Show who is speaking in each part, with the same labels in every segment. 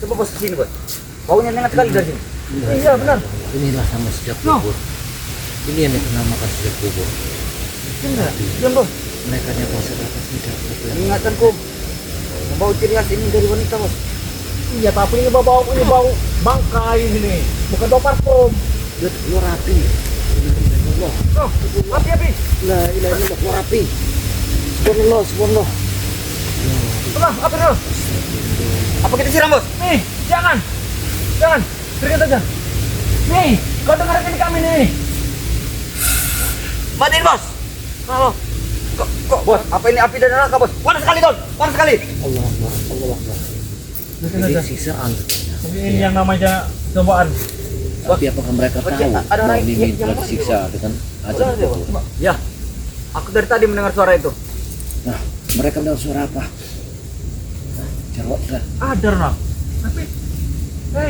Speaker 1: Coba bos kesini bos. Baunya nyengat sekali dari sini.
Speaker 2: Iya benar.
Speaker 3: Inilah sama sejak kubur. Ini yang dinamakan sejak kubur.
Speaker 2: Enggak. Diam bos.
Speaker 3: Mereka yang masyarakat sejak kubur.
Speaker 1: Ingatanku. Bau ciri khas ini dari wanita bos.
Speaker 2: Iya tapi ini bau bangkai ini. Bukan bau parfum.
Speaker 3: Lihat keluar api. Allah.
Speaker 2: Oh, api.
Speaker 3: La ilaha illallah, keluar api. Subhanallah, subhanallah.
Speaker 2: Tolong, api dulu.
Speaker 1: Apa kita siram bos?
Speaker 2: Nih, jangan. Berikan saja. Nih, kau dengar ini kami nih.
Speaker 1: Matiin bos.
Speaker 2: Halo.
Speaker 1: Kok bos? Apa ini api dari neraka bos? Panas sekali Don. Panas sekali.
Speaker 3: Allah Akbar, Allah Akbar.
Speaker 2: Berikan
Speaker 3: Ini
Speaker 2: saja.
Speaker 3: sisaan sebenarnya.
Speaker 2: Tapi ini yang namanya cobaan.
Speaker 3: Tapi apakah mereka tahu
Speaker 1: ada orang
Speaker 3: bahwa Mimi
Speaker 1: yang
Speaker 3: telah disiksa dengan azab
Speaker 1: Ada,
Speaker 3: kubur?
Speaker 1: Bos. Ya. Aku dari tadi mendengar suara itu.
Speaker 3: Nah, mereka mendengar suara apa? Jarwo lah.
Speaker 2: Ada orang. Tapi,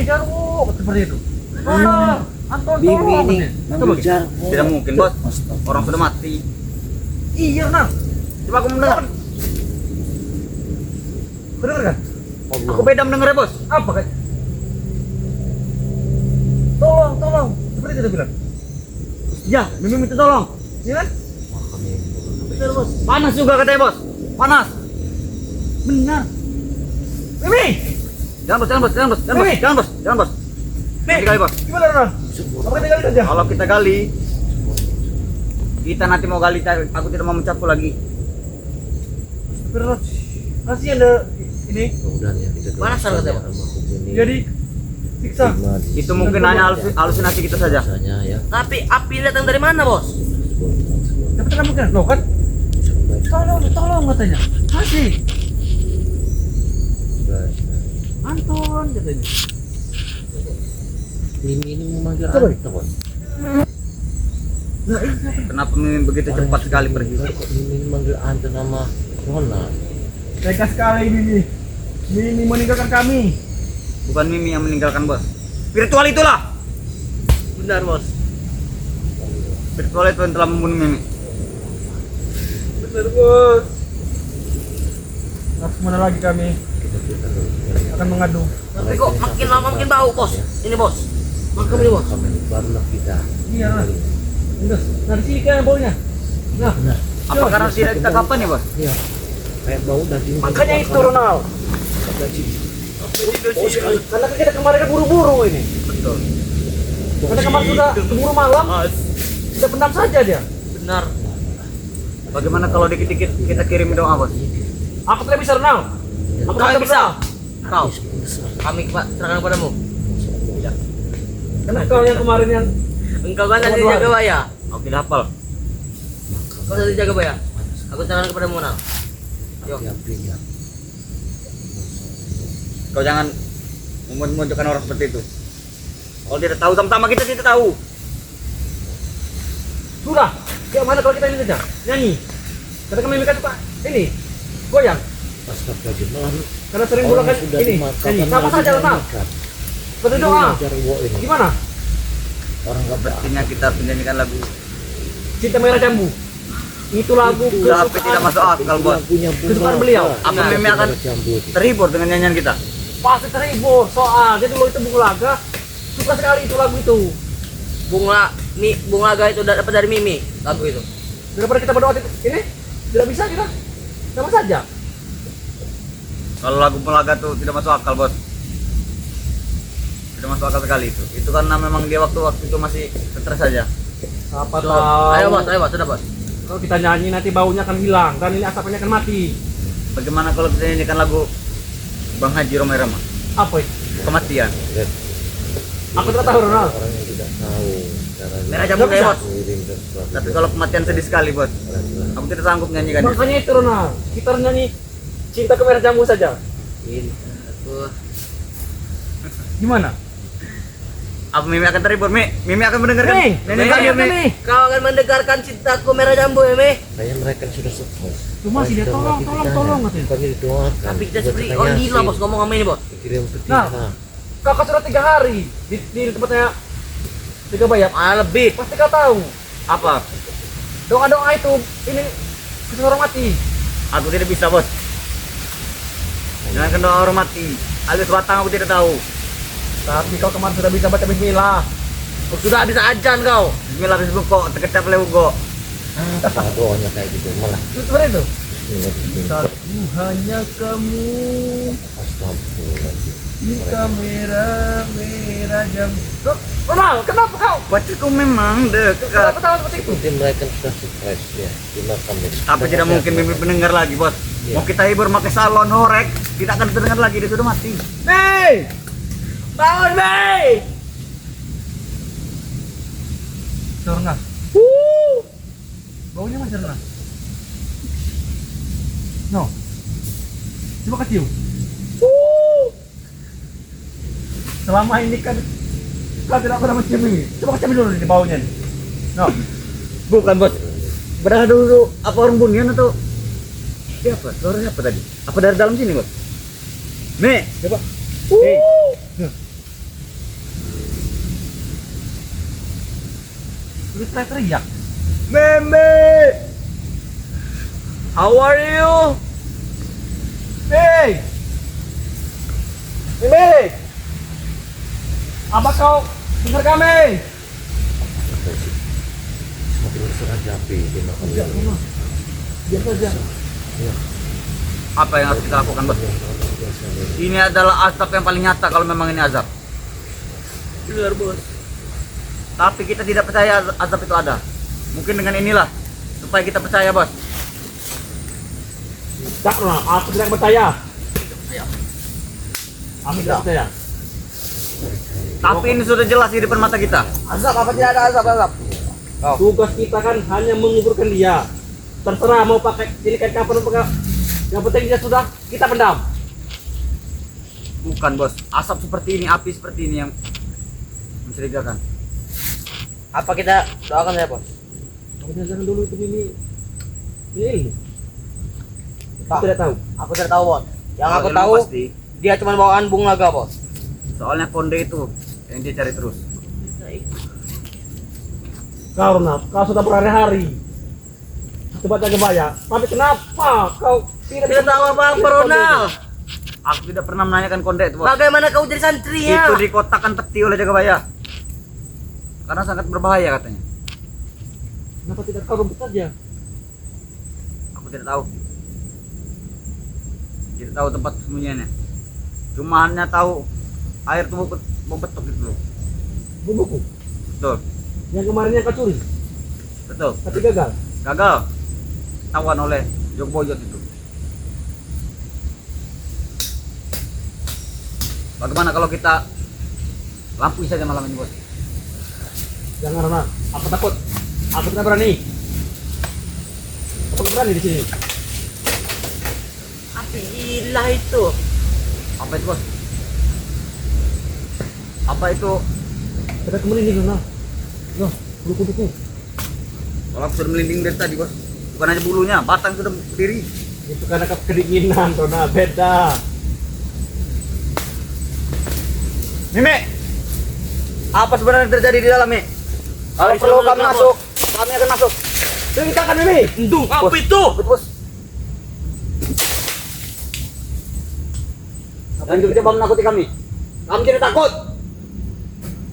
Speaker 2: Jarwo, seperti itu. Anton,
Speaker 3: Mimi
Speaker 2: tolong.
Speaker 3: ini
Speaker 2: Coba,
Speaker 3: manggil Jarwo.
Speaker 1: Tidak mungkin bos.
Speaker 3: Astaga.
Speaker 1: Orang sudah mati.
Speaker 2: Iya, Nang.
Speaker 1: Coba aku mendengar.
Speaker 2: Kau dengar kan?
Speaker 3: Allah.
Speaker 1: Aku beda mendengarnya bos.
Speaker 2: Apa kan? Tolong. Seperti itu dia bilang.
Speaker 1: Ya, Mimi minta tolong.
Speaker 2: Iya kan?
Speaker 1: Betul bos. Panas juga katanya bos. Panas.
Speaker 2: Benar. Mimi!
Speaker 1: Jangan bos.
Speaker 2: Mimi!
Speaker 1: Jangan bos. Nanti kali bos.
Speaker 2: Gimana, Nang? Apa kita gali saja?
Speaker 1: Kalau kita gali, kita nanti mau gali, aku tidak mau mencapku lagi.
Speaker 2: Berat. Kasihan deh ini.
Speaker 3: Mudah-mudahan ya kita doakan
Speaker 1: Panas sangat,
Speaker 3: ya,
Speaker 1: Pak.
Speaker 3: almarhum ini
Speaker 2: Jadi siksa.
Speaker 3: diterima di
Speaker 1: Itu mungkin hanya halusinasi kita saja.
Speaker 3: sisanya ya.
Speaker 4: Tapi api datang dari mana, Bos?
Speaker 2: Tapi kan mungkin loh kan? Tolong katanya. Kasih. Anton katanya.
Speaker 3: Mimi ini memanggil
Speaker 2: Coba.
Speaker 3: Anta, Bos.
Speaker 2: Nah, ini siapa?
Speaker 1: Kenapa Mimi begitu cepat sekali pergi?
Speaker 3: Kok Mimi ini manggil Anta nama Ronald?
Speaker 2: Tega sekali ini. Mimi meninggalkan kami.
Speaker 1: Bukan Mimi yang meninggalkan bos. Spiritual itulah.
Speaker 4: Benar, Bos.
Speaker 1: Spiritual itu yang telah membunuh Mimi.
Speaker 2: Benar, Bos. Harus kemana lagi kami? Akan mengadu.
Speaker 4: Tapi kok makin lama makin bau, Bos. Ini, Bos. Makam ini, Bos.
Speaker 3: Kami barulah kita.
Speaker 2: Iya, Mas. Terus, nah di sini kan baunya. Nah,
Speaker 3: Nah,
Speaker 1: Apa karena tidak kita kapan ya bos?
Speaker 3: iya. Kayak bau daging.
Speaker 2: makanya itu Ronald. Karena kita kemarin kan buru-buru ini.
Speaker 1: Betul.
Speaker 2: Karena kemarin sudah keburu malam, kita pendam saja dia.
Speaker 4: Benar.
Speaker 1: Bagaimana kalau dikit-dikit kita kirim doa bos?
Speaker 2: Aku tidak bisa Ronald. Aku
Speaker 4: Kami
Speaker 2: tidak
Speaker 4: bisa.
Speaker 2: bisa.
Speaker 4: Kau. Kami serahkan padamu.
Speaker 2: Karena kau yang kemarin yang
Speaker 4: Engkau kan tadi jaga baya.
Speaker 1: Aku tidak hafal.
Speaker 4: Kau tadi jaga baya. Aku serahkan kepadamu, Nang. Yo.
Speaker 3: Api-apinya.
Speaker 1: Kau jangan memunculkan orang seperti itu. Kalau tidak tahu, sama-sama kita tidak tahu.
Speaker 2: sudah. Ya mana kalau kita ini saja nyanyi. Karena kami mereka suka ini goyang.
Speaker 3: Astagfirullahaladzim.
Speaker 2: Karena sering
Speaker 3: Orang
Speaker 2: gunakan
Speaker 3: sudah
Speaker 2: ini
Speaker 3: dimakamkan
Speaker 2: nyanyi. Sama
Speaker 3: lagi
Speaker 2: saja
Speaker 3: dengan
Speaker 2: Ronald.
Speaker 3: nikah.
Speaker 2: Berdoa.
Speaker 3: Ini Jarwo ini.
Speaker 2: Gimana?
Speaker 3: Orang nggak berarti.
Speaker 1: Sepertinya kita menyanyikan lagu.
Speaker 2: Cinta Merah Jambu. Itu lagu
Speaker 1: Tapi tidak masuk akal bos.
Speaker 3: Punya
Speaker 2: Kesukaan beliau.
Speaker 1: Apa Mimi akan terhibur dengan nyanyian kita?
Speaker 2: Pasti terhibur soalnya dulu itu Bung Laga suka sekali itu lagu itu.
Speaker 4: Bung Laga itu dapat dari Mimi lagu itu.
Speaker 2: Daripada kita berdoa ini tidak bisa kita sama saja.
Speaker 1: Kalau lagu Melaga tuh tidak masuk akal bos. Tidak masuk akal sekali itu. Itu karena memang dia waktu itu masih stres saja.
Speaker 2: Apa
Speaker 4: So,
Speaker 2: tahu?
Speaker 4: ayo, Bos, sudah, Bos.
Speaker 2: Kalau kita nyanyi nanti baunya akan hilang dan ini asapnya akan mati.
Speaker 1: Bagaimana kalau kita nyanyikan lagu Bang Haji Romai Rama?
Speaker 2: Apa itu?
Speaker 1: Kematian.
Speaker 2: Aku tidak tahu Ronald.
Speaker 3: Orang yang tidak tahu cara
Speaker 4: Merah jambu
Speaker 2: Nggak
Speaker 4: ya,
Speaker 2: bisa.
Speaker 4: Bos.
Speaker 3: mengirimkan sesuatu.
Speaker 1: Tapi kalau kematian sedih sekali bos. Aku tidak sanggup nyanyikannya.
Speaker 2: Makanya itu Ronald. Kita harus nyanyi Cinta ke Merah Jambu saja.
Speaker 4: Aku
Speaker 2: Gimana?
Speaker 1: Apa Mimi akan terhibur? Mimi akan mendengarkan.
Speaker 2: Mimi,
Speaker 1: Nyanyikan dia
Speaker 2: Mimi.
Speaker 1: Mimi.
Speaker 4: Kau akan mendengarkan cintaku merah jambu, ya, Mi.
Speaker 3: Kayaknya mereka sudah stres.
Speaker 2: Cuma sih dia
Speaker 3: Mereka
Speaker 2: tolong,
Speaker 3: lagi
Speaker 2: tolong,
Speaker 3: ditanya.
Speaker 2: tolong katanya.
Speaker 3: Bukannya didoakan.
Speaker 4: Tapi kita
Speaker 3: Bukan
Speaker 4: seperti
Speaker 3: katanya
Speaker 4: orang gila,
Speaker 3: sih.
Speaker 4: Bos, ngomong sama ini, Bos.
Speaker 3: Dikirim peti.
Speaker 2: Nah. Kakak sudah 3 hari di tempatnya Tiga Bayap.
Speaker 4: Lebih.
Speaker 2: Pasti kau tahu.
Speaker 1: Apa?
Speaker 2: Doa-doa itu ini seseorang mati.
Speaker 1: Aku tidak bisa bos. Jangan doa orang mati. alias batang aku tidak tahu.
Speaker 2: Tapi kau kemarin sudah bisa baca bismillah.
Speaker 4: Oh, sudah bisa ajan kau.
Speaker 1: Bismillah bismillah kok terkecap lewu kok.
Speaker 3: Doanya kayak gitu malah.
Speaker 2: Itu seperti itu.
Speaker 3: Ingat-ingat.
Speaker 2: Satu hanya kamu
Speaker 3: Astagfirullahaladzim.
Speaker 2: di kamera merah jam. Loh, Ronald, kenapa kau?
Speaker 1: Bacaku memang dekat.
Speaker 2: Kenapa tahu seperti itu?
Speaker 3: Mungkin mereka sudah stres ya. Cuma kami.
Speaker 1: Tapi tidak mungkin Mimi mendengar lagi, Bos.
Speaker 3: Iya.
Speaker 1: Mau kita hibur pakai salon horek, tidak akan terdengar lagi, dia sudah mati.
Speaker 2: Mei! Bangun, Mei! Cerna. Baunya masih cerna. No. Coba kecium. Selama ini kan kau tidak pernah mencium ini. Coba kecium dulu nih baunya nih. No.
Speaker 1: Bukan, Bos. Padahal dulu apa orang bunian atau siapa? Suaranya apa tadi? Apa dari dalam sini, Bos? Me,
Speaker 2: Coba.
Speaker 1: hey.
Speaker 2: Terus teriak.
Speaker 1: Meme. How are you?
Speaker 2: Hei! Hei! Apa kau dengar kami?
Speaker 3: Semakin sengaja api dimakan.
Speaker 2: Biar saja.
Speaker 1: Apa yang harus kita lakukan, Bos? Ini adalah azab yang paling nyata kalau memang ini azab.
Speaker 4: Benar, Bos.
Speaker 1: Tapi kita tidak percaya azab itu ada. Mungkin dengan inilah supaya kita percaya, Bos.
Speaker 2: Tak lah, aku tidak percaya. Aku tidak percaya.
Speaker 1: Tapi ini sudah jelas di depan mata kita.
Speaker 4: Azab apa tidak ada azab?
Speaker 2: Tugas kita kan hanya menguburkan dia. Terserah mau pakai ini kan kapan pakai. Yang penting dia sudah kita pendam.
Speaker 1: Bukan, Bos. Asap seperti ini, api seperti ini yang mencurigakan.
Speaker 4: Apa kita doakan ya, Bos?
Speaker 2: Kamu jangan dulu itu ini. Ini.
Speaker 4: Pak,
Speaker 2: Aku tidak tahu.
Speaker 4: aku tidak tahu, Bos. Yang aku
Speaker 1: Soalnya
Speaker 4: tahu
Speaker 1: pasti,
Speaker 4: dia cuma bawaan bung naga, Bos.
Speaker 1: soalnya konde itu yang dia cari terus.
Speaker 2: Karena kau sudah berhari-hari. Coba jaga Baya. Tapi kenapa kau
Speaker 4: Tidak tahu apa-apa, Ronald.
Speaker 1: Aku tidak pernah menanyakan konde itu, Bos.
Speaker 4: Bagaimana kau jadi santri ya?
Speaker 1: Itu dikotakan peti oleh Jagabaya. Karena sangat berbahaya katanya.
Speaker 2: Kenapa tidak kau rumput saja?
Speaker 1: Aku tidak tahu. Tidak tahu tempat sembunyiannya. Cuma hanya tahu air tubuh membetok gitu loh.
Speaker 2: Bubuku.
Speaker 1: Betul,
Speaker 2: Yang kemarin yang kau curi.
Speaker 1: betul.
Speaker 2: Tapi gagal.
Speaker 1: Gagal. Tawan oleh Jogbojot itu. Bagaimana kalau kita lampuin saja malam ini, Bos?
Speaker 2: Jangan Rona. Aku takut. Aku tidak berani. Aku berani di sini.
Speaker 4: Api ilah itu.
Speaker 1: Apa itu, Bos? Apa itu?
Speaker 2: Kita kemana ini Rona? Loh, bulu-buluku.
Speaker 1: Kalau aku sudah melinding dari tadi, Bos. Bukan hanya bulunya, batang sudah berdiri.
Speaker 2: Itu karena kedinginan Rona. Beda.
Speaker 1: Mime, apa sebenarnya yang terjadi di dalam, Mi? Kalau
Speaker 4: Kami
Speaker 1: perlu
Speaker 4: sudah
Speaker 1: kami
Speaker 4: masuk.
Speaker 1: masuk, kami akan masuk.
Speaker 2: Ceritakan ini.
Speaker 4: Endung, apa itu?
Speaker 1: Bos. Dan juga coba menakuti kami. Kami tidak takut.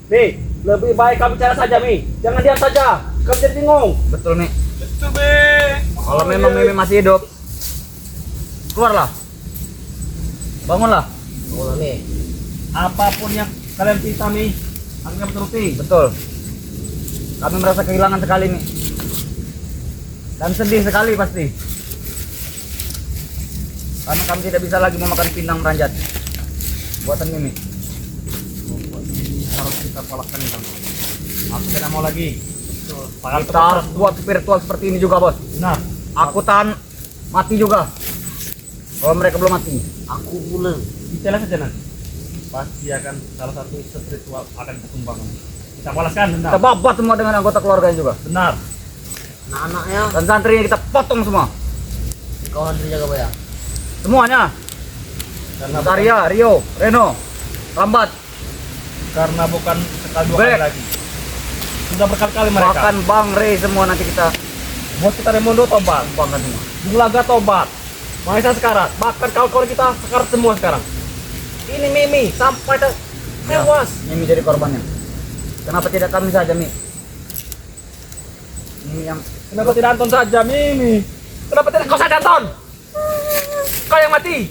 Speaker 2: Nih, lebih baik kamu bicara saja, Mi. Jangan diam saja. Kamu jadi bingung.
Speaker 1: Betul, Mi.
Speaker 2: Betul, Mi.
Speaker 1: Kalau memang Mimi masih hidup, keluarlah. Bangunlah.
Speaker 4: Oh, nih.
Speaker 2: Apapun yang kalian minta, Mi, akan kami turuti.
Speaker 1: Betul. Kami merasa kehilangan sekali, Mi. Dan sedih sekali pasti. Karena kami tidak bisa lagi memakan pindang meranjat. Buatan Mimi.
Speaker 2: Harus kita tolakkan itu. Aku tidak mau lagi.
Speaker 1: Kita harus buat spiritual seperti ini juga, Bos.
Speaker 2: Benar.
Speaker 1: Aku tahan mati juga. Kalau mereka belum mati.
Speaker 4: Aku pulang.
Speaker 2: Bicara saja nanti. Pasti akan salah satu spiritual akan kita tumbang. Kita balaskan dendam.
Speaker 1: Kita babat semua dengan anggota keluarganya juga.
Speaker 2: Benar.
Speaker 4: Anak-anaknya
Speaker 1: Dan santrinya kita potong semua.
Speaker 4: kawan dari Jagabaya.
Speaker 1: Semuanya.
Speaker 2: Karena
Speaker 1: Tarya, Rio, Reno, Lambat.
Speaker 2: karena bukan sekali dua kali
Speaker 1: Back.
Speaker 2: lagi. Sudah berkali-kali mereka.
Speaker 1: Bahkan Bang Rey semua nanti kita
Speaker 2: Bos kita Remondo tobat.
Speaker 1: tumpangkan semua.
Speaker 2: Bung Laga tobat. Maisa sekarat. Bahkan kawan-kawan kita sekarat semua sekarang. Ini Mimi sampai tewas.
Speaker 1: Mimi jadi korbannya. Kenapa tidak kami saja, Mi? Mimi yang
Speaker 2: Kenapa tidak Anton saja, Mimi? Kenapa tidak kau saja, Anton? Kau yang mati,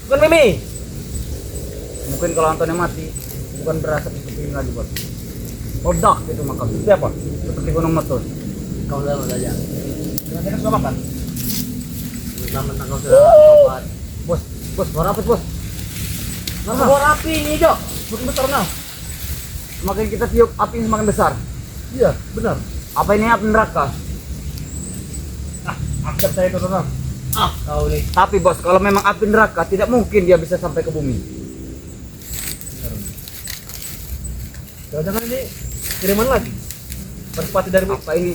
Speaker 2: bukan Mimi.
Speaker 1: mungkin kalau Anton yang mati bukan berasa seperti ini lagi, Bos. Bodak itu makam.
Speaker 2: Siapa?
Speaker 1: Seperti Gunung Meletus.
Speaker 4: Kau selamat saja.
Speaker 2: Kita kan sudah makan.
Speaker 4: Selamat kau sudah dapat.
Speaker 1: Bos, suara apa, Bos?
Speaker 2: Keluar api ini, Jok. Makin besar now.
Speaker 1: Semakin kita tiup api semakin besar.
Speaker 2: Iya, benar.
Speaker 1: Apa ini api neraka?
Speaker 2: Angkat saya ke sana. Kau nih.
Speaker 1: Tapi Bos, kalau memang api neraka tidak mungkin dia bisa sampai ke bumi.
Speaker 2: Jangan-jangan ini kiriman lagi. Berpati dari
Speaker 1: Apa ini?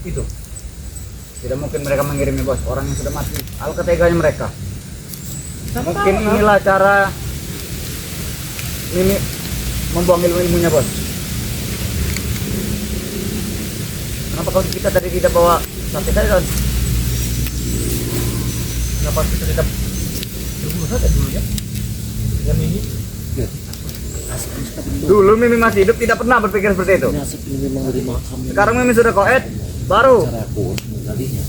Speaker 2: itu.
Speaker 1: Tidak mungkin mereka mengirimnya, Bos. Orang yang sudah mati. Alketeganya mereka. Mungkin inilah cara Mimi membuang ilmu-ilmunya, Bos. Kenapa kalau kita tadi tidak bawa sate tadi, Don?
Speaker 2: Kenapa kita tidak berburu saja dulu ya? Yang ini
Speaker 3: Asik ini sudah bentuk.
Speaker 1: Dulu Mimi masih hidup tidak pernah berpikir seperti itu.
Speaker 3: Ini asik ini memang dari makam.
Speaker 1: Sekarang Mimi sudah koet, baru.
Speaker 3: Cara aku menggalinya.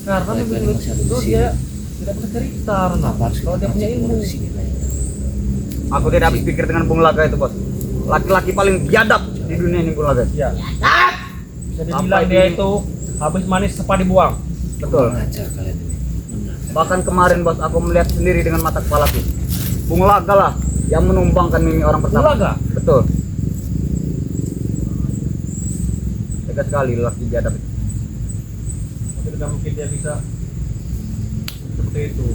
Speaker 2: karena
Speaker 3: Baik,
Speaker 2: begitu
Speaker 3: masih ada di
Speaker 2: itu
Speaker 3: sini.
Speaker 2: dia tidak bisa cerita Ronald.
Speaker 3: Apa harus
Speaker 2: Kalau dia punya ilmu.
Speaker 3: di sini kayaknya.
Speaker 1: Aku tidak habis pikir dengan Bung Laga itu, Bos. Laki-laki paling biadab di dunia ini Bung Laga.
Speaker 2: Ya. Bisa dibilang
Speaker 1: Sampai
Speaker 2: dia
Speaker 1: di-
Speaker 2: itu habis manis sepa dibuang.
Speaker 1: Betul.
Speaker 3: Mengajar kalian ini. Mengajar.
Speaker 1: Bahkan kemarin, Bos, aku melihat sendiri dengan mata kepalaku. Bung Laga lah yang menumbangkan Mimi orang pertama.
Speaker 2: Laga?
Speaker 1: Betul. Tegas sekali laki biadab itu.
Speaker 2: Tapi tidak mungkin dia bisa seperti itu.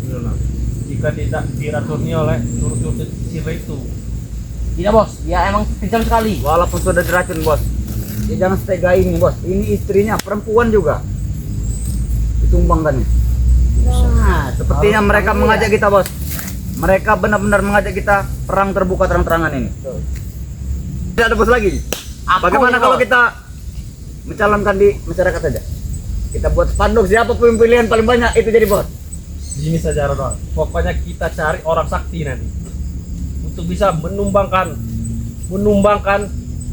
Speaker 2: Ronald. Jika tidak diracuni oleh suruh-suruh sihir itu.
Speaker 4: Tidak bos, dia emang kejam sekali.
Speaker 1: Walaupun sudah diracun, Bos. Ya jangan setega ini, Bos. Ini istrinya, perempuan juga. Ditumbangkan.
Speaker 4: Nah,
Speaker 1: Sepertinya mereka mengajak kita, Bos. Mereka benar-benar mengajak kita perang terbuka terang-terangan ini. Tidak ada bos lagi. Bagaimana
Speaker 4: ini,
Speaker 1: kalau
Speaker 4: Bos?
Speaker 1: kita mencalonkan di masyarakat saja? Kita buat spanduk siapa pemilihan paling banyak itu jadi bos.
Speaker 2: Gini saja Ronald. Pokoknya kita cari orang sakti nanti untuk bisa menumbangkan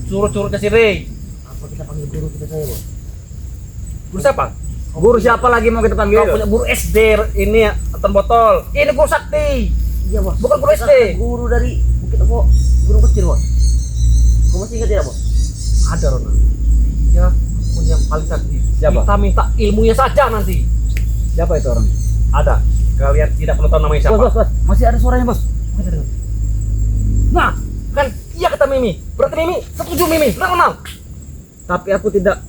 Speaker 2: curut-curutnya si Ray.
Speaker 4: Apa kita panggil guru kita saja bos?
Speaker 2: Guru siapa?
Speaker 1: Guru siapa lagi mau kita
Speaker 2: Kau
Speaker 1: panggil?
Speaker 2: punya guru SD ini Anton Botol. Ini guru sakti.
Speaker 4: Iya bos.
Speaker 2: Bukan guru
Speaker 4: Kita
Speaker 2: SD.
Speaker 4: kan Guru dari Bukit apa? Gunung Kecil bos. Kau masih ingat tidak bos?
Speaker 2: Ada Ronald. Ya punya paling sakti.
Speaker 1: Siapa?
Speaker 2: Kita minta ilmunya saja nanti.
Speaker 1: Siapa itu orang?
Speaker 2: Ada. Kalian tidak perlu tahu namanya siapa.
Speaker 1: Bos, masih ada suaranya bos.
Speaker 2: Nah, kan iya kata Mimi. Berarti Mimi setuju Mimi. Benar Ronald.
Speaker 1: Tapi aku tidak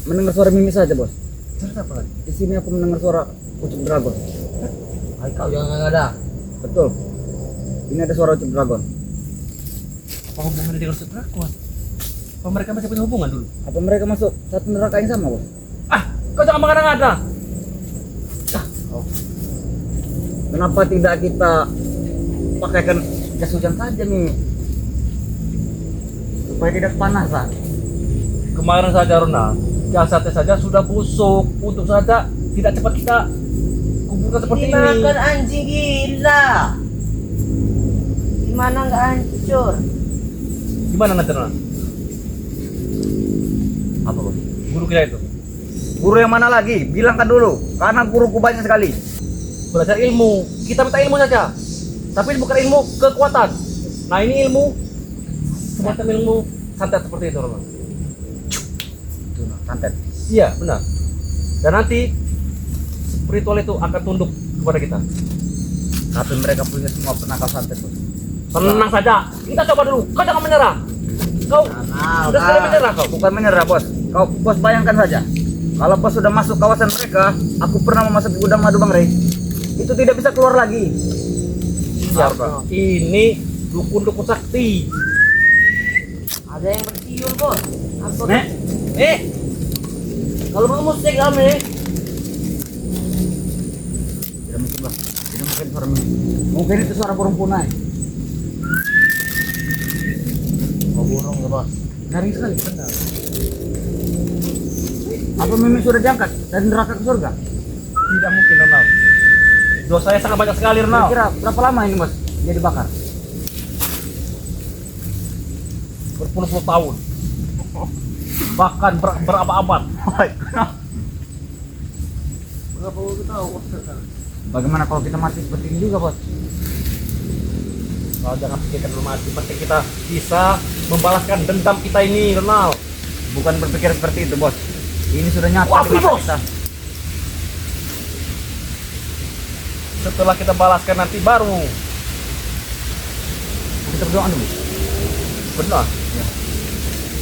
Speaker 1: mendengar suara Mimi saja bos.
Speaker 2: Siapa lagi?
Speaker 1: Di sini aku mendengar suara Ucup Dragon.
Speaker 4: Hai kau jangan ada.
Speaker 1: Betul. Ini ada suara Ucup Dragon.
Speaker 2: Apa hubungannya dengan Dragon? Apa mereka masih punya hubungan dulu?
Speaker 1: Apa mereka masuk satu neraka yang sama bos?
Speaker 2: Ah, kau jangan mengada-ngada.
Speaker 1: Kenapa tidak kita pakaikan jas hujan saja Mimi? Supaya tidak panas lah.
Speaker 2: Kemarin saja Ronald, jasadnya saja sudah busuk. Untuk saja tidak cepat kita kuburkan seperti ini.
Speaker 4: Dimakan anjing gila. Gimana nggak hancur?
Speaker 2: Gimana nanti Ronald?
Speaker 1: Apa bos?
Speaker 2: Guru kita itu
Speaker 1: Guru yang mana lagi? Bilangkan dulu. Karena guruku banyak sekali.
Speaker 2: belajar ilmu. Kita minta ilmu saja. Tapi ini bukan ilmu kekuatan. Nah ini ilmu semacam ilmu santet seperti itu Ronald.
Speaker 1: Itu nah, santet.
Speaker 2: Iya benar. Dan nanti spiritual itu akan tunduk kepada kita.
Speaker 1: Tapi mereka punya semua penakal santet bos.
Speaker 2: Tenang saja. Kita coba dulu. Kau jangan menyerah. Kau sudah sekali menyerah kau.
Speaker 1: Bukan menyerah bos. Kau bos bayangkan saja. Kalau bos sudah masuk kawasan mereka, aku pernah memasuki gudang madu Bang Rey. Itu tidak bisa keluar lagi.
Speaker 2: Siapa? Ini dukun-dukun sakti.
Speaker 4: Ada yang bersiul bos. Apa?
Speaker 1: Nek,
Speaker 4: Kalau mau musik kami.
Speaker 1: tidak mungkin bang. Tidak mungkin suara Mimi. Mungkin itu suara burung punai.
Speaker 4: Mau burung ya bos.
Speaker 1: Garing sekali. Benar. Apa Mimi sudah diangkat dari neraka ke surga?
Speaker 2: Tidak mungkin Ronald. Dosa saya sangat banyak sekali Ronald.
Speaker 1: Kira berapa lama ini bos?
Speaker 3: dia dibakar.
Speaker 2: Berpuluh-puluh tahun. Bahkan berabad-abad. Berapa waktu tahu?
Speaker 1: Bagaimana kalau kita mati seperti ini juga, Bos?
Speaker 2: Kalau jangan pikirkan dulu mati, penting kita bisa membalaskan dendam kita ini, Ronald.
Speaker 1: Bukan berpikir seperti itu, Bos. Ini sudah nyata
Speaker 2: Wah,
Speaker 1: di mata
Speaker 2: Bos.
Speaker 1: kita.
Speaker 2: Setelah kita balaskan nanti baru
Speaker 1: Kita berdoa dulu.
Speaker 2: benar.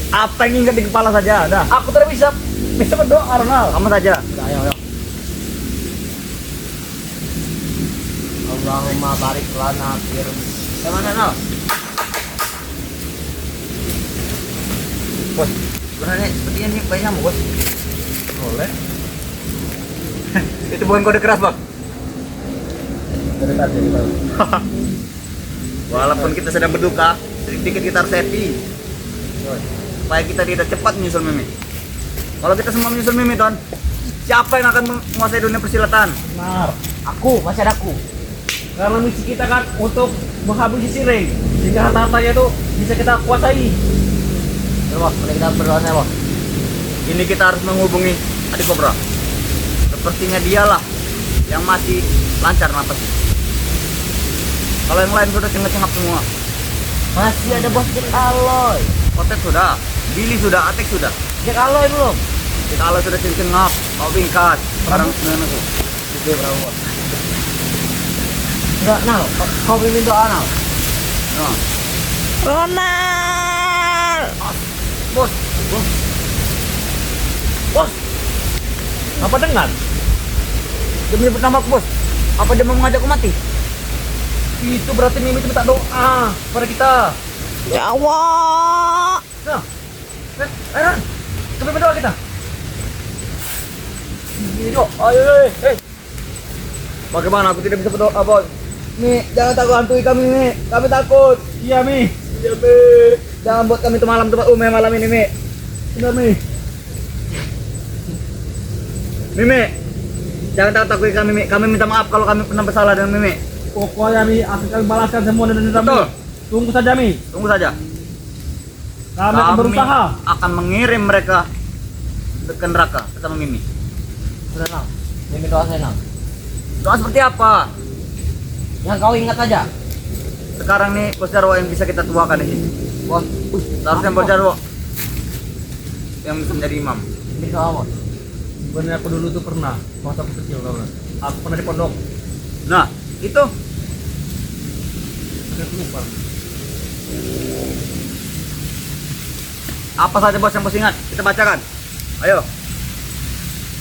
Speaker 1: Apa yang ingat di kepala saja, dah.
Speaker 2: Aku tidak bisa berdoa, Ronald.
Speaker 1: Kamu saja.
Speaker 2: Ayo.
Speaker 4: Allahumma barik lana fir. Mana Nal?
Speaker 1: Bos, sebenarnya sepertinya ini banyak nyamuk, Bos.
Speaker 2: Boleh.
Speaker 1: Itu bukan kode keras, Bang.
Speaker 2: Dari tadi kita.
Speaker 1: Walaupun kita sedang berduka, sedikit kita harus happy. Supaya kita tidak cepat menyusul Mimi. Kalau kita semua menyusul Mimi, Ton, siapa yang akan menguasai dunia persilatan?
Speaker 2: Benar.
Speaker 3: Aku, masih ada aku.
Speaker 2: Karena misi kita kan untuk menghabisi Siring, sehingga harta-hartanya itu bisa kita kuasai.
Speaker 4: Ya bos, mari kita berdoa ya bos.
Speaker 1: Ini kita harus menghubungi Adik Kobra. Sepertinya dialah yang masih lancar napasnya. Kalau yang lain sudah cengap-cengap semua.
Speaker 4: Masih ada bos Jack Aloy.
Speaker 1: Kotet sudah, Billy sudah, Atek sudah.
Speaker 4: Jack Aloy belum?
Speaker 1: Kalau sudah cengap, mau bingkas. Sekarang dengan aku.
Speaker 4: Itu berapa bos? Enggak, Nal. Kau pimpin doa, Nal.
Speaker 1: Nah,
Speaker 4: Ronald.
Speaker 1: bos,
Speaker 2: Bos, apa dengar?
Speaker 1: dia menyebut nama aku, Bos. Apa dia mau mengajakku mati?
Speaker 2: Itu berarti Mimi itu minta doa pada kita.
Speaker 4: Jawa.
Speaker 2: Nah, ayo, coba berdoa kita. Ini doa, ayo.
Speaker 1: Bagaimana aku tidak bisa berdoa, Bos? Mi, jangan takut hantui kami, Mi. Kami takut.
Speaker 2: Iya, Mi.
Speaker 1: Iya, Mi. Jangan buat kami itu malam tempat malam ini, Mi.
Speaker 2: Benar, Mi.
Speaker 1: Mimi, jangan takut kami, Mi. Kami minta maaf kalau kami pernah bersalah dengan Mimi.
Speaker 2: Pokoknya Mi akan kami balaskan semua dendam
Speaker 1: Betul.
Speaker 2: Mi. Tunggu saja Mi.
Speaker 1: Tunggu saja.
Speaker 2: Kami akan berusaha.
Speaker 1: akan mengirim mereka ke neraka bersama Mimi.
Speaker 4: Sudah Nal. Pimpin doa saya Nal.
Speaker 1: Doa seperti apa?
Speaker 4: Yang kau ingat aja.
Speaker 1: Sekarang nih Bos Jarwo yang bisa kita tuakan di sini.
Speaker 4: Bos.
Speaker 1: Seharusnya Bos Jarwo yang bisa menjadi imam.
Speaker 4: Pimpin doa bos.
Speaker 2: Sebenarnya aku dulu tuh pernah waktu aku kecil tau nggak? Aku pernah di pondok.
Speaker 1: Nah, itu
Speaker 2: Aku lupa.
Speaker 1: apa saja Bos yang Bos ingat? Kita bacakan. Ayo.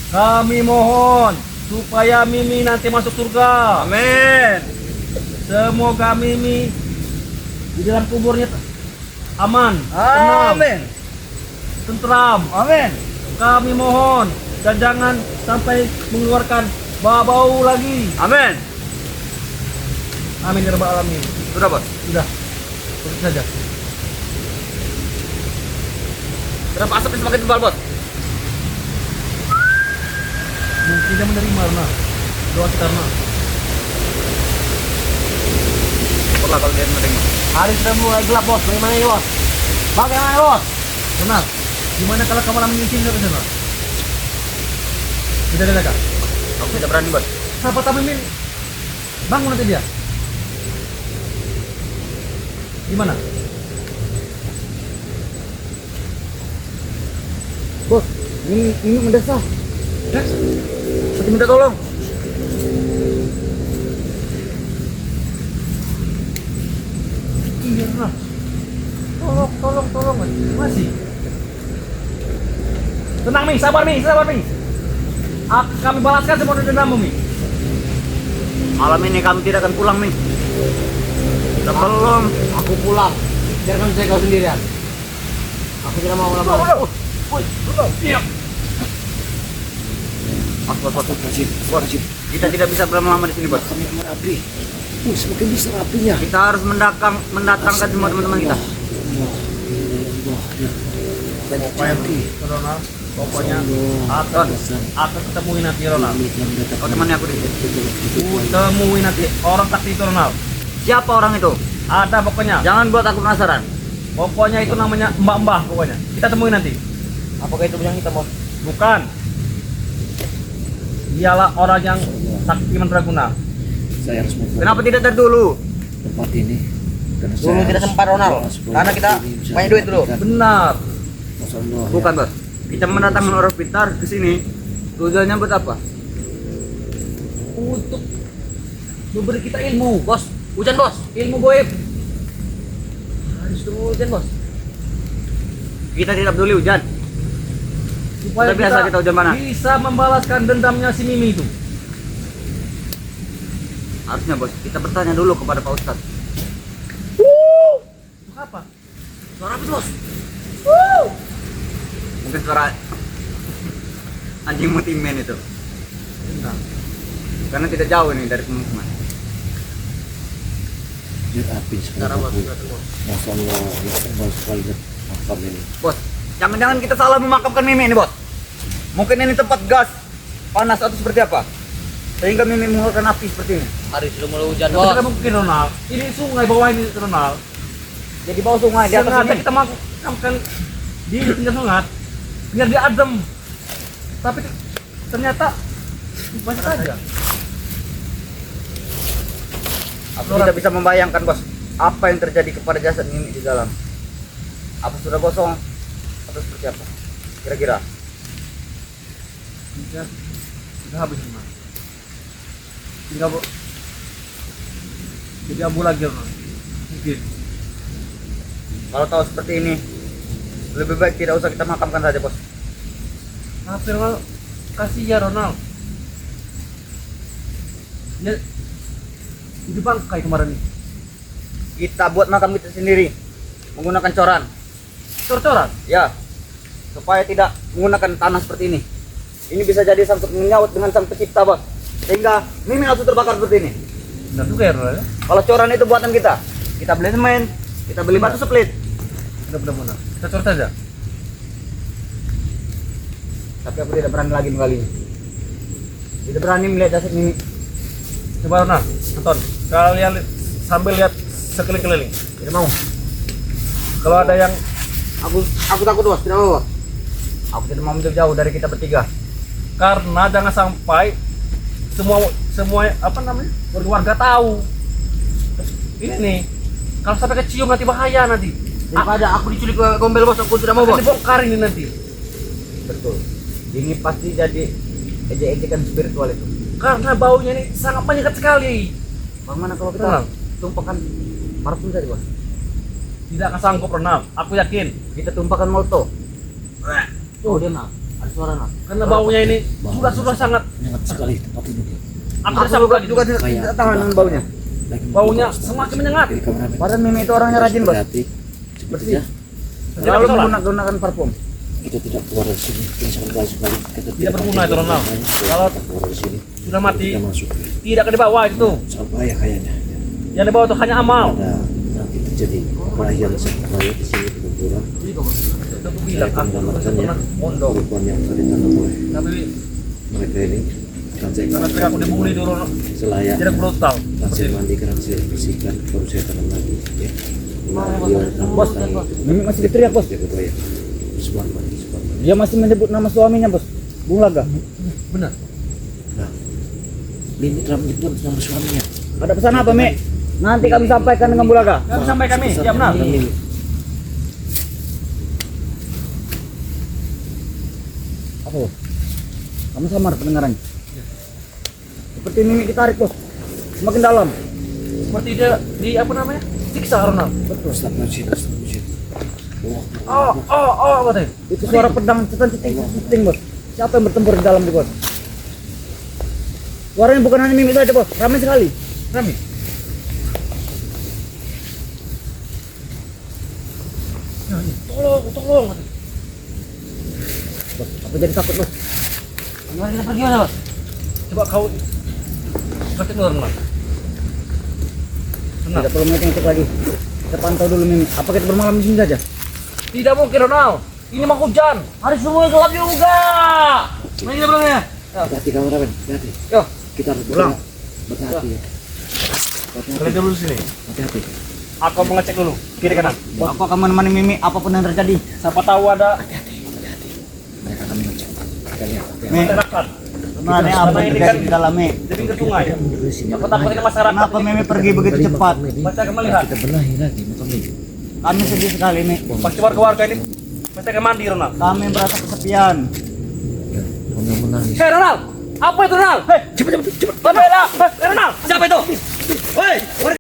Speaker 2: Kami mohon supaya Mimi nanti masuk surga.
Speaker 1: Amin.
Speaker 2: Semoga Mimi di dalam kuburnya aman, tenang,
Speaker 1: Amin.
Speaker 2: tentram.
Speaker 1: Amin.
Speaker 2: Kami mohon dan jangan sampai mengeluarkan bau lagi.
Speaker 1: Amin.
Speaker 2: Amin ya rabbal alamin.
Speaker 1: Sudah, Bos.
Speaker 2: Sudah, cukup saja.
Speaker 1: Kenapa asapnya semakin tebal, Bos?
Speaker 2: Mungkin dia menerima nah. Doa kita nah.
Speaker 1: Syukurlah kalau dia menerima.
Speaker 4: Hari sudah mulai gelap bos. Bagaimana ini bos? Bagaimana bos?
Speaker 2: Benar. Gimana kalau kamu malam ini sini ke sana? Tidak ada kak.
Speaker 1: Aku tidak berani, Bos.
Speaker 2: Siapa tahu Mimin bangun nanti dia. Gimana?
Speaker 1: Bos, ini mendesak. Seperti minta tolong.
Speaker 2: Iya nah. Tolong. Masih. Tenang Mi, sabar Mi. Kami balaskan semua dendammu Mi.
Speaker 1: Malam ini kami tidak akan pulang, Mi. Sebelum
Speaker 4: Aku pulang. Biarkan saya kau sendirian. Aku tidak mau lama.
Speaker 2: Iya.
Speaker 1: Bos, kita tidak bisa berlama-lama di sini, Bos.
Speaker 3: Kami keluar api. Semakin besar apinya.
Speaker 1: Kita harus mendatangkan semua teman-teman kita.
Speaker 2: Ronald, pokoknya akan ketemuin nanti Ronald.
Speaker 1: Kau temani aku di sini.
Speaker 2: Temuin nanti orang sakti itu Ronald.
Speaker 1: Siapa orang itu?
Speaker 2: Ada pokoknya.
Speaker 1: Jangan buat aku penasaran.
Speaker 2: Pokoknya itu namanya mbak-mbah pokoknya. Kita temuin nanti.
Speaker 4: Apakah itu yang hitam, Bos?
Speaker 2: Bukan. Dialah orang yang sakti mandraguna.
Speaker 3: Saya harus membuat
Speaker 1: Kenapa tidak dari dulu?
Speaker 3: tempat ini. Karena
Speaker 4: Dulu
Speaker 3: saya
Speaker 4: tidak
Speaker 3: harus
Speaker 4: sempat, Ronald.
Speaker 3: berdoa supaya
Speaker 4: Karena kita
Speaker 3: ini bisa
Speaker 4: banyak duit dulu.
Speaker 3: diperhatikan.
Speaker 2: Benar.
Speaker 3: Masya Allah, ya.
Speaker 1: Bukan, Bos. Kita mendatangkan orang pintar ke sini. Tujuannya buat apa?
Speaker 2: Untuk memberi kita ilmu.
Speaker 4: Bos, hujan, Bos.
Speaker 2: Ilmu goib.
Speaker 4: Harus tunggu hujan, Bos.
Speaker 1: Kita tidak peduli hujan.
Speaker 2: Supaya
Speaker 1: Sudah biasa kita hujan mana?
Speaker 2: bisa membalaskan dendamnya si Mimi itu.
Speaker 1: Harusnya, Bos, kita bertanya dulu kepada Pak Ustadz.
Speaker 2: Untuk apa?
Speaker 4: Suara apa, Bos?
Speaker 1: Mungkin suara anjing mutimen itu.
Speaker 2: Benar.
Speaker 1: Karena tidak jauh ini dari pemukiman.
Speaker 3: Jujur api
Speaker 4: Sekarang, Bos.
Speaker 3: sebenarnya. Masya Allah, ya Allah sekali makam ini.
Speaker 1: Bos, jangan-jangan kita salah memakamkan Mimi ini, Bos. Mungkin ini tempat gas panas atau seperti apa? Sehingga Mimi mengeluarkan api seperti ini.
Speaker 4: Hari sudah mulai hujan,
Speaker 2: Tapi
Speaker 4: Bos.
Speaker 2: tidak mungkin Ronald. Ini sungai bawah ini Ronald.
Speaker 1: Jadi bawah sungai di atas
Speaker 2: Sengaja
Speaker 1: ini.
Speaker 2: kita makan di pinggir sungai biar dia adem. Tapi ternyata masih saja.
Speaker 1: Aku tidak bisa membayangkan, Bos, apa yang terjadi kepada jasad Mimi di dalam. Apa sudah kosong atau seperti apa? Kira-kira.
Speaker 2: Sudah habis Mas. Tinggal bu. Jadi abu lagi Ronald. Mungkin.
Speaker 1: Kalau tahu seperti ini, lebih baik tidak usah kita makamkan saja, Bos.
Speaker 2: Tapi Ronald kasih ya Ronald. Ya, di bangkai kemarin nih.
Speaker 1: Kita buat makam kita sendiri menggunakan coran.
Speaker 2: Cor-coran.
Speaker 1: Ya, supaya tidak menggunakan tanah seperti ini. Ini bisa jadi sangkut menyangkut dengan sang pencipta, Bos. Sehingga Mimi langsung terbakar seperti ini.
Speaker 2: Benar juga ya Ronald.
Speaker 1: Kalau coran itu buatan kita, kita beli semen, kita beli batu split.
Speaker 2: Benar-benar. Kita cor saja.
Speaker 1: Tapi aku tidak berani lagi menggali. Tidak berani melihat jasad Mimi.
Speaker 2: Coba Ronald, nonton. Kalian sambil lihat sekeliling-keliling.
Speaker 1: Tidak mau.
Speaker 2: Kalau ada yang
Speaker 1: Aku takut, Bos. Tidak mau, Bos. Aku tidak mau menjauh jauh dari kita bertiga.
Speaker 2: karena jangan sampai semua apa namanya warga tahu ini nih, kalau sampai kecium nanti bahaya nanti.
Speaker 1: Daripada aku diculik ke gombel, Bos, aku tidak mau,
Speaker 2: Akan
Speaker 1: Bos.
Speaker 2: dibongkar ini nanti.
Speaker 1: Betul. Ini pasti jadi ejek-ejekan spiritual itu.
Speaker 2: Karena baunya ini sangat menyengat sekali.
Speaker 1: Bagaimana kalau
Speaker 2: Tenang.
Speaker 1: kita tumpahkan parfum saja, Bos?
Speaker 2: Tidak akan sanggup Ronald, aku yakin.
Speaker 1: Kita tumpahkan molto. Oh, dia nak. Ada suara nak.
Speaker 2: Karena baunya ini sudah sangat.
Speaker 3: Nyengat sekali tempat ini.
Speaker 2: Aku
Speaker 1: Aku
Speaker 2: rasa bukan
Speaker 1: juga tidak tahan dengan baunya.
Speaker 2: Baunya semakin menyengat.
Speaker 1: Padahal Mimi itu orangnya rajin, Bos.
Speaker 3: Bersih.
Speaker 2: Tidak
Speaker 1: Selalu
Speaker 2: bersalah.
Speaker 1: menggunakan parfum.
Speaker 3: Kita tidak keluar dari sini. Ini sangat baik sekali. Kita
Speaker 2: Tidak berguna itu, Ronald.
Speaker 3: Kalau
Speaker 2: Kalau
Speaker 3: kita keluar dari sini,
Speaker 2: sudah mati,
Speaker 3: kita masuk.
Speaker 2: tidak akan dibawa itu.
Speaker 3: Sangat bahaya kayaknya.
Speaker 2: Yang dibawa itu hanya amal.
Speaker 3: Ada nanti terjadi kelahiran sangat bahaya di sini di kuburan.
Speaker 2: Itu aku
Speaker 3: Saya
Speaker 2: bilang,
Speaker 3: akan
Speaker 2: aku
Speaker 3: mendapatkannya.
Speaker 2: pernah mondok.
Speaker 3: Perempuan yang tadi tanam oleh
Speaker 2: Tapi
Speaker 3: mereka ini akan saya
Speaker 2: karena ketika aku dibully dulu,
Speaker 3: selayaknya.
Speaker 2: tidak brutal.
Speaker 3: Dan
Speaker 2: Seperti
Speaker 3: saya
Speaker 2: itu.
Speaker 3: mandikan, saya bersihkan, baru saya tanam lagi. Ya.
Speaker 1: Bos, Mimi masih diteriak, Bos.
Speaker 3: Jaga doa ya. Subhanallah, subhanallah.
Speaker 1: Dia masih menyebut nama suaminya, Bos. Bung Laga.
Speaker 2: Benar.
Speaker 3: Nah, Mimi telah menyebut nama suaminya.
Speaker 1: Ada pesan apa, Mi? Nanti kami sampaikan dengan Bung Laga.
Speaker 2: Kami sampai kami,
Speaker 3: Sebesar
Speaker 2: ya benar.
Speaker 3: Mimi.
Speaker 1: Apa, Bos? Kamu samar pendengarannya. Seperti Mimi ditarik, Bos. Semakin dalam.
Speaker 2: Seperti dia di apa namanya? Siksa Ronald.
Speaker 1: Betul.
Speaker 3: Astagfirullahaladzim, astagfirullahaladzim.
Speaker 2: Apa tadi?
Speaker 1: Itu suara pedang ceting, Bos. Siapa yang bertempur di dalam, Bos? Suaranya bukan hanya Mimi saja, Bos. Ramai sekali.
Speaker 2: Rami. Tolong.
Speaker 1: Bos, aku jadi takut, Bos.
Speaker 2: Mari kita pergi mana, Bos? Coba kau kasih keluar Ronald. Tenang.
Speaker 1: Tidak perlu ngecek lagi. Kita pantau dulu, Mimi. Apa kita bermalam di sini saja?
Speaker 2: Tidak mungkin Ronald. Ini mau hujan. Hari semua gelap juga. Mana belum ya?
Speaker 3: Hati-hati kamu Raven, hati.
Speaker 1: Yo,
Speaker 3: Kita harus
Speaker 1: pulang.
Speaker 3: berhati ya.
Speaker 2: Kalian dulu di sini.
Speaker 3: Hati-hati.
Speaker 2: Aku mau ngecek dulu kiri kanan.
Speaker 1: Aku akan menemani Mimi apapun yang terjadi.
Speaker 2: Siapa tahu ada
Speaker 3: Mereka akan mengecek. Kita lihat.
Speaker 1: Mi,
Speaker 2: masyarakat.
Speaker 1: sebenarnya apa yang terjadi di dalam Mi?
Speaker 2: Jadi ke sungai. Aku takut ini masyarakat.
Speaker 1: Kenapa Mimi pergi begitu cepat?
Speaker 2: Pasti akan melihat.
Speaker 3: Kita benahi lagi makam ini.
Speaker 1: Kami sedih sekali Mi.
Speaker 2: Pasti warga-warga ini pasti akan mandi Ronald.
Speaker 1: Kami merasa kesepian.
Speaker 3: Dan Ronald menangis.
Speaker 2: Hei Ronald, apa itu Ronald? Hei,
Speaker 3: Cepat.
Speaker 2: Ronald, Ronald, siapa itu?
Speaker 1: Woi,